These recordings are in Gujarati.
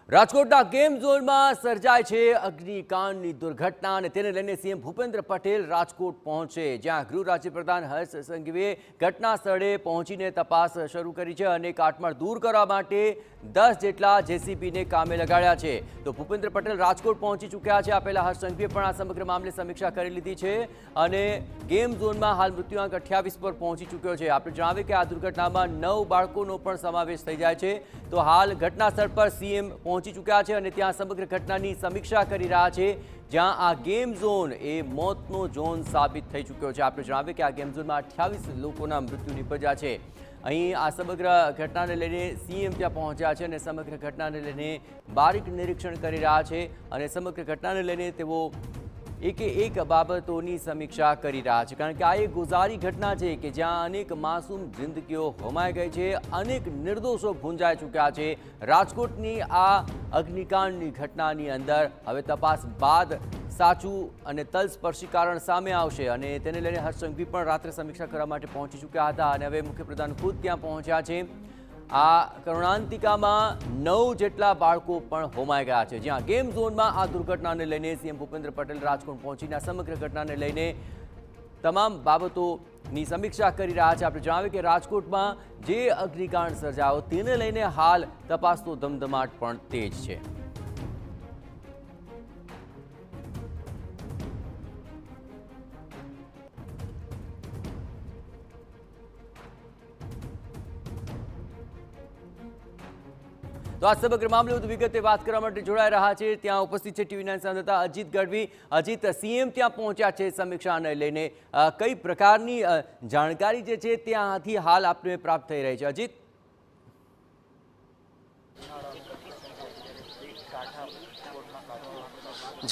રાજકોટના ગેમ ઝોનમાં સર્જાય છે અગ્નિકાંડની દુર્ઘટના અને તેને લઈને સીએમ ભૂપેન્દ્ર પટેલ રાજકોટ પહોંચે, જ્યાં ગૃહ રાજ્યપ્રધાન હર્ષ સંઘવીએ ઘટના સ્થળે પહોંચીને તપાસ શરૂ કરી છે અને કાટમાળ દૂર કરવા માટે 10 જેટલા જેસીબીને કામે લગાડ્યા છે। તો ભૂપેન્દ્ર પટેલ રાજકોટ પહોંચી ચૂક્યા છે। આ પહેલા હર્ષ સંઘવીએ પણ આ સમગ્ર મામલે સમીક્ષા કરી લીધી છે અને ગેમ ઝોનમાં હાલ મૃત્યુઆંક 28 પર પહોંચી ચૂક્યો છે। આપણે જણાવીએ કે આ દુર્ઘટનામાં 9 બાળકોનો પણ સમાવેશ થઈ જાય છે। તો હાલ ઘટના સ્થળ પર સીએમ પહોંચી ચૂક્યા છે અને ત્યાં સમગ્ર ઘટનાની સમીક્ષા કરી રહ્યા છે, જ્યાં આ ગેમ ઝોન એ મોતનો ઝોન સાબિત થઈ ચૂક્યો છે। આપણે જણાવીએ કે આ ગેમ ઝોનમાં 28 લોકોના મૃત્યુ નિપજ્યા છે। અહીં આ સમગ્ર ઘટનાને લઈને સીએમ ત્યાં પહોંચ્યા છે અને સમગ્ર ઘટનાને લઈને બારીક નિરીક્ષણ કરી રહ્યા છે અને સમગ્ર ઘટનાને લઈને તેઓ એક બાબતોની સમીક્ષા કરી રહ્યા છે, કારણ કે આ એક ગુજારી ઘટના છે કે જ્યાં અનેક માસૂમ જિંદગીઓ હોમાઈ ગઈ છે, અનેક નિર્દોષો ભૂંજાઈ ચૂક્યા છે। રાજકોટની આ અગ્નિકાંડની ઘટનાની અંદર હવે તપાસ બાદ સાચું અને તલસ્પર્શી કારણ સામે આવશે અને તેને લઈને હર્ષ સંઘવી પણ રાત્રે સમીક્ષા કરવા માટે પહોંચી ચૂક્યા હતા અને હવે મુખ્યપ્રધાન ખુદ ત્યાં પહોંચ્યા છે। આ કરુણાંતિકામાં 9 જેટલા બાળકો પણ હોમાઈ ગયા છે, જ્યાં ગેમ ઝોનમાં આ દુર્ઘટનાને લઈને સીએમ ભૂપેન્દ્ર પટેલ રાજકોટ પહોંચીને સમગ્ર ઘટનાને લઈને તમામ બાબતોની સમીક્ષા કરી રહ્યા છે। આપણે જણાવીએ કે રાજકોટમાં જે અગ્નિકાંડ સર્જાયો તેને લઈને હાલ તપાસનો ધમધમાટ પણ તેજ છે। તો આ સમગ્ર મામલે વધુ વિગતે વાત કરવા માટે જોડાઈ રહ્યા છે, ત્યાં ઉપસ્થિત છે ટીવી 9 સંવાદદાતા અજીત ગઢવી। અજીત, સીએમ ત્યાં પહોંચ્યા છે સમીક્ષાને લઈને, કઈ પ્રકારની જાણકારી જે છે ત્યાંથી હાલ આપને પ્રાપ્ત થઈ રહી છે? અજીત,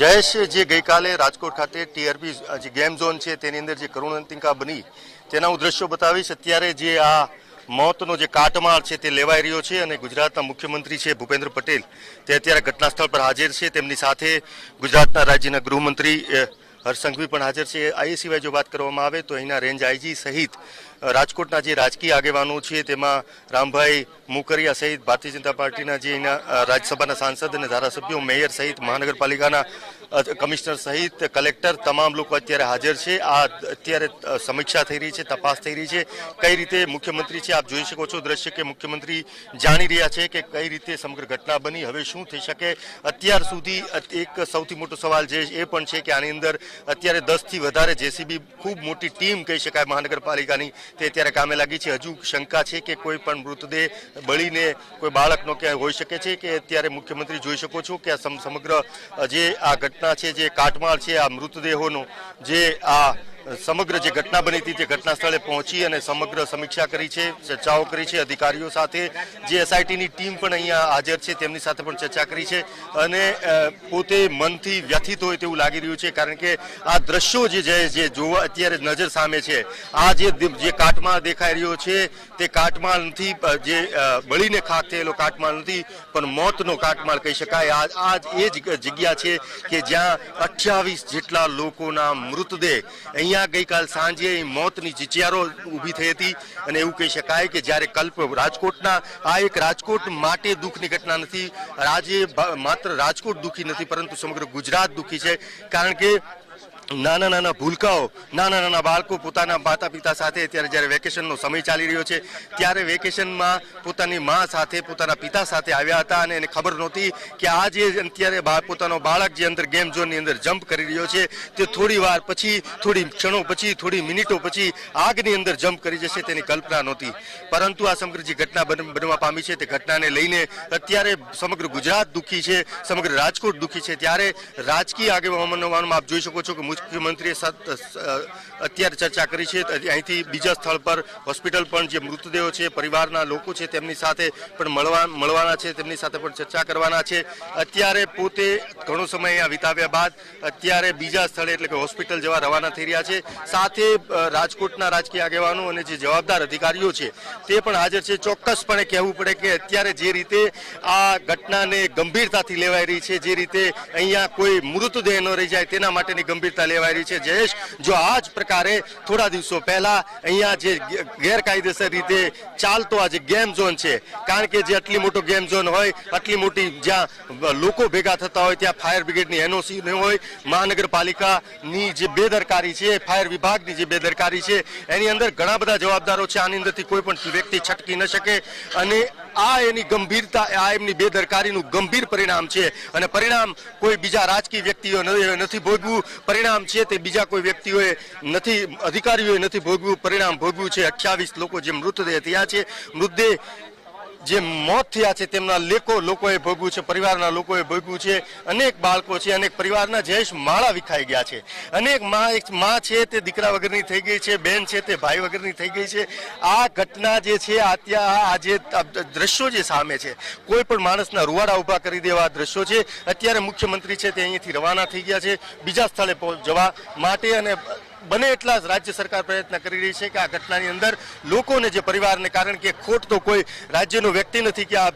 જયેશ, જે ગઈકાલે રાજકોટ ખાતે ટીઆરપી જે ગેમ ઝોન છે તેની અંદર જે કરુણાંતિકા બની તેના હું દ્રશ્યો બતાવીશ। અત્યારે જે આ મોતનો જે કાટમાળ છે તે લેવાઈ રહ્યો છે અને ગુજરાતના મુખ્યમંત્રી છે ભૂપેન્દ્ર પટેલ તે અત્યારે ઘટના સ્થળ પર હાજર છે। તેમની સાથે ગુજરાતના રાજ્યના ગૃહમંત્રી હર્ષ સંઘવી પણ હાજર છે। આ સિવાય જો વાત કરવામાં આવે તો અહીંના રેન્જ આઈજી સહિત રાજકોટના જે રાજકીય આગેવાનો છે તેમાં રામભાઈ મુકરિયા સહિત ભારતીય જનતા પાર્ટીના જે અહીંના રાજ્યસભાના સાંસદ અને ધારાસભ્યો, મેયર સહિત મહાનગરપાલિકાના કમિશનર સહિત કલેક્ટર, તમામ લોકો અત્યારે હાજર છે। આ અત્યારે સમીક્ષા થઈ રહી છે, તપાસ થઈ રહી છે કઈ રીતે મુખ્યમંત્રી છે, આપ જોઈ શકો છો દ્રશ્ય કે મુખ્યમંત્રી જાણી રહ્યા છે કે કઈ રીતે સમગ્ર ઘટના બની, હવે શું થઈ શકે। અત્યાર સુધી એક સૌથી મોટો સવાલ જે એ પણ છે કે આની અંદર અત્યારે 10 થી વધારે જેસીબી, ખૂબ મોટી ટીમ કહી શકાય મહાનગરપાલિકાની, તે અત્યારે કામે લાગી છે। હજુ શંકા છે કે કોઈ પણ મૃતદેહ બળીને કોઈ બાળકનો ક્યાંય હોઈ શકે છે કે અત્યારે મુખ્યમંત્રી જોઈ શકો છો કે આ સમગ્ર જે આ ઘટના છે, જે કાટમાળ છે, આ મૃતદેહોનો જે આ સમગ્ર જે ઘટના બની હતી તે ઘટના સ્થળે પહોંચી અને સમગ્ર સમીક્ષા કરી છે, ચર્ચાઓ કરી છે અધિકારીઓ સાથે। જે એસઆઈટીની ટીમ પણ અહીંયા હાજર છે તેમની સાથે પણ ચર્ચા કરી છે અને પોતે મનથી વ્યથિત હોય તેવું લાગી રહ્યું છે, કારણ કે આ દ્રશ્યો જે જોવા અત્યારે નજર સામે છે, આ જે કાટમાળ દેખાઈ રહ્યો છે તે કાટમાળ નથી, જે બળીને ખાક થયેલો કાટમાળ નથી, પણ મોતનો કાટમાળ કહી શકાય। આ એ જ જગ્યા છે કે જ્યાં 28 જેટલા લોકોના મૃતદેહ અહીંયા ગઈકાલ સાંજે મોતની ચિચિયારો ઊભી થઈ હતી અને એવું કહી શકાય કે જ્યારે રાજકોટના આ એક રાજકોટ માટે દુઃખની ઘટના નથી, આજે માત્ર રાજકોટ દુઃખી નથી પરંતુ સમગ્ર ગુજરાત દુઃખી છે, કારણ કે નાના નાના ભૂલકાઓ, નાના નાના બાળકો પોતાના માતા પિતા સાથે અત્યારે જ્યારે વેકેશનનો સમય ચાલી રહ્યો છે ત્યારે વેકેશનમાં પોતાની મા સાથે, પોતાના પિતા સાથે આવ્યા હતા અને એને ખબર નહોતી કે આ જે અત્યારે પોતાનો બાળક જે અંદર ગેમ ઝોનની અંદર જમ્પ કરી રહ્યો છે તે થોડી વાર પછી, થોડી ક્ષણો પછી, થોડી મિનિટો પછી આગની અંદર જમ્પ કરી જશે તેની કલ્પના નહોતી। પરંતુ આ સમગ્ર જે ઘટના બનવા પામી છે તે ઘટનાને લઈને અત્યારે સમગ્ર ગુજરાત દુઃખી છે, સમગ્ર રાજકોટ દુઃખી છે। ત્યારે રાજકીય આગેવાનોમાં આપ જોઈ શકો છો કે મુખ્યમંત્રીએ અત્યારે ચર્ચા કરી છે, અહીંથી બીજા સ્થળ પર હોસ્પિટલ પણ જે મૃતદેહો છે, પરિવારના લોકો છે તેમની સાથે પણ મળવાના છે, તેમની સાથે પણ ચર્ચા કરવાના છે। અત્યારે પોતે ઘણો સમય અહીંયા વિતાવ્યા બાદ અત્યારે બીજા સ્થળે એટલે કે હોસ્પિટલ જવા રવાના થઈ રહ્યા છે। સાથે રાજકોટના રાજકીય આગેવાનો અને જે જવાબદાર અધિકારીઓ છે તે પણ હાજર છે। ચોક્કસપણે કહેવું પડે કે અત્યારે જે રીતે આ ઘટનાને ગંભીરતાથી લેવાઈ રહી છે, જે રીતે અહીંયા કોઈ મૃતદેહ ન રહી જાય તેના માટેની ગંભીરતા લેવાઈ રહી છે. જયેશ, જો આ જ પ્રકારે થોડા દિવસો પહેલા અહીંયા જે ગેરકાયદેસર રીતે ચાલતો આ જે ગેમ ઝોન છે, કારણ કે જે આટલી મોટો ગેમ ઝોન હોય, આટલી મોટી જ્યાં લોકો ભેગા થતા હોય, ત્યાં ફાયર બ્રિગેડની એનઓસી ન હોય, મહાનગરપાલિકાની જે બેદરકારી છે, ફાયર વિભાગની જે બેદરકારી છે, એની અંદર ઘણા બધા જવાબદારો છે. આની અંદરથી કોઈ પણ વ્યક્તિ છટકી ન શકે અને આ એની ગંભીરતા, આ એમની બેદરકારીનું ગંભીર પરિણામ છે. અને પરિણામ કોઈ બીજા રાજકીય વ્યક્તિઓ નથી ભોગવું, પરિણામ છે તે બીજા કોઈ વ્યક્તિઓએ નથી, અધિકારીઓએ નથી ભોગવું, પરિણામ ભોગવ્યું છે 28 લોકો જે મૃતદેહ થયા છે, મૃતદેહ જે મોત થયા છે તેમના લોકોએ ભોગવ્યું છે, પરિવારના લોકોએ ભોગવ્યું છે. અનેક બાળકો છે, અનેક પરિવારના જયેશ માળા વિખાઈ ગયા છે. અનેક માં છે તે દીકરા વગરની થઈ ગઈ છે, બેન છે તે ભાઈ વગરની થઈ ગઈ છે. આ ઘટના જે છે, આ જે દ્રશ્યો જે સામે છે, કોઈ પણ માણસના રૂવાડા ઊભા કરી દેવા દ્રશ્યો છે. અત્યારે મુખ્યમંત્રી છે તે અહીંયાથી રવાના થઈ ગયા છે બીજા સ્થળે જવા માટે, અને બને એટલા જ રાજ્ય સરકાર પ્રયત્ન કરી રહી છે કે આ ઘટનાની અંદર લોકોને, જે પરિવારને, કારણ કે ખોટ તો કોઈ રાજ્યનો વ્યક્તિ નથી કે આ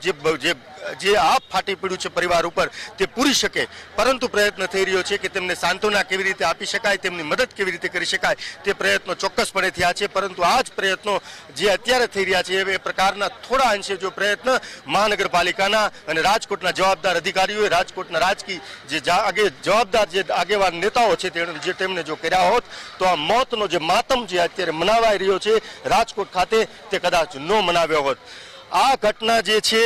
જે આપ ફાટી પડ્યું છે પરિવાર ઉપર તે પૂરી શકે, પરંતુ પ્રયત્ન થઈ રહ્યો છે કે તેમને સાંત્વના કેવી રીતે આપી શકાય, તેમની મદદ કેવી રીતે કરી શકાય, તે પ્રયત્નો ચોક્કસપણે થયા છે. પરંતુ આ જ પ્રયત્નો જે અત્યારે થઈ રહ્યા છે એ પ્રકારના થોડા અંશે જો પ્રયત્ન મહાનગરપાલિકાના અને રાજકોટના જવાબદાર અધિકારીઓએ, રાજકોટના રાજકીય જે જવાબદાર જે આગેવાન નેતાઓ છે તેમને જો કર્યા હોત તો આ મોતનો જે માતમ જે અત્યારે મનાવાઈ રહ્યો છે રાજકોટ ખાતે તે કદાચ ન મનાવ્યો હોત. આ ઘટના જે છે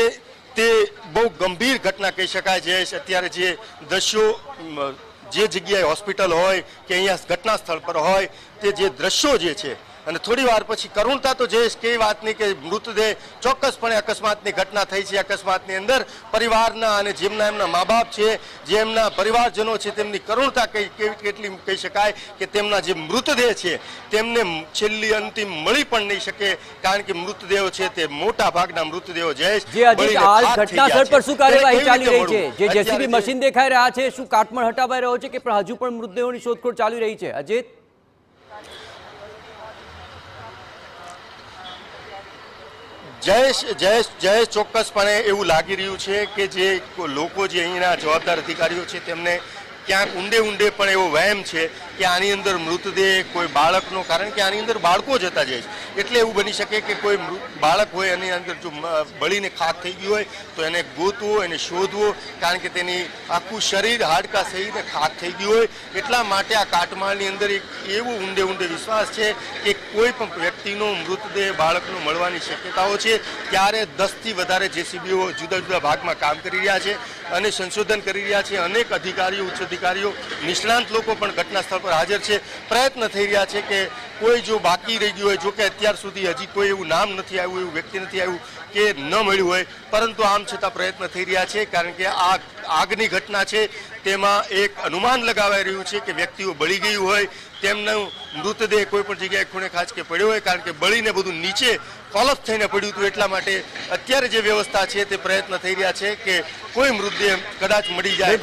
તે બહુ ગંભીર ઘટના કહી શકાય છે. અત્યારે જે દ્રશ્યો, જે જગ્યાએ હોસ્પિટલ હોય કે અહીંયા ઘટના સ્થળ પર હોય, તે જે દ્રશ્યો જે છે, અને થોડી વાર પછી કરુણતા તો જયેશ કઈ વાતની કે મૃતદેહ ચોક્કસપણે અકસ્માતની ઘટના થઈ છે. અકસ્માતની અંદર પરિવારના અને જેમના એમના મા બાપ છે, જે એમના પરિવારજનો છે, તેમની કરુણતા કેટલી કહી શકાય કે તેમના જે મૃતદેહ છે તેમને છેલ્લી અંતિમ મળી પણ નહીં શકે, કારણ કે મૃતદેહો છે તે મોટા ભાગના મૃતદેહો જયેશ હાલ ઘટના સ્થળ પર શું કાર્યવાહી ચાલી રહી છે? જે જેસીબી મશીન દેખાઈ રહ્યા છે, શું કાટમાળ હટાવાઈ રહ્યો છે કે હજુ પણ મૃતદેહોની શોધખોળ ચાલી રહી છે? અજીત, જયેશ ચોક્કસપણે એવું લાગી રહ્યું છે કે જે લોકો, જે અહીંના જવાબદાર અધિકારીઓ છે, તેમને ક્યાંક ઊંડે પણ એવો વહેમ છે કે આની અંદર મૃતદેહ કોઈ બાળકનો, કારણ કે આની અંદર બાળકો જ હતા જયેશ, એટલે એવું બની શકે કે કોઈ બાળક હોય એની અંદર જો બળીને ખાક થઈ ગયું હોય તો એને ગોતવો, એને શોધવો, કારણ કે તેની આખું શરીર હાડકા સહિત ખાક થઈ ગયું હોય. એટલા માટે આ કાટમાળની અંદર એક એવું ઊંડે વિશ્વાસ છે કે કોઈ પણ વ્યક્તિનો મૃતદેહ બાળકનો મળવાની શક્યતાઓ છે. ત્યારે 10થી વધારે જેસીબીઓ જુદા જુદા ભાગમાં કામ કરી રહ્યા છે અને સંશોધન કરી રહ્યા છે. અનેક અધિકારીઓ, ઉચ્ચ અધિકારીઓ, નિષ્ણાંત લોકો પણ ઘટના સ્થળ પર હાજર છે. પ્રયત્ન થઈ રહ્યા છે કે કોઈ જો બાકી રહી ગયું હોય, જો કે અત્યાર સુધી હજી કોઈ એવું નામ નથી આવ્યું, એવું વ્યક્તિ નથી આવ્યું કે ન મળ્યું હોય, પરંતુ આમ છતાં પ્રયત્ન થઈ રહ્યા છે. કારણ કે આ આગની ઘટના છે તેમાં એક અનુમાન લગાવાઈ રહ્યું છે કે વ્યક્તિઓ બળી ગયું હોય, તેમનું મૃતદેહ કોઈ પણ જગ્યાએ ખૂણે ખાંચકે પડ્યો હોય, કારણ કે બળીને બધું નીચે કોલપ્સ થઈને પડ્યું હતું. એટલા માટે અત્યારે જે વ્યવસ્થા છે તે પ્રયત્ન થઈ રહ્યા છે કે કોઈ મૃતદેહ કદાચ મળી જાય.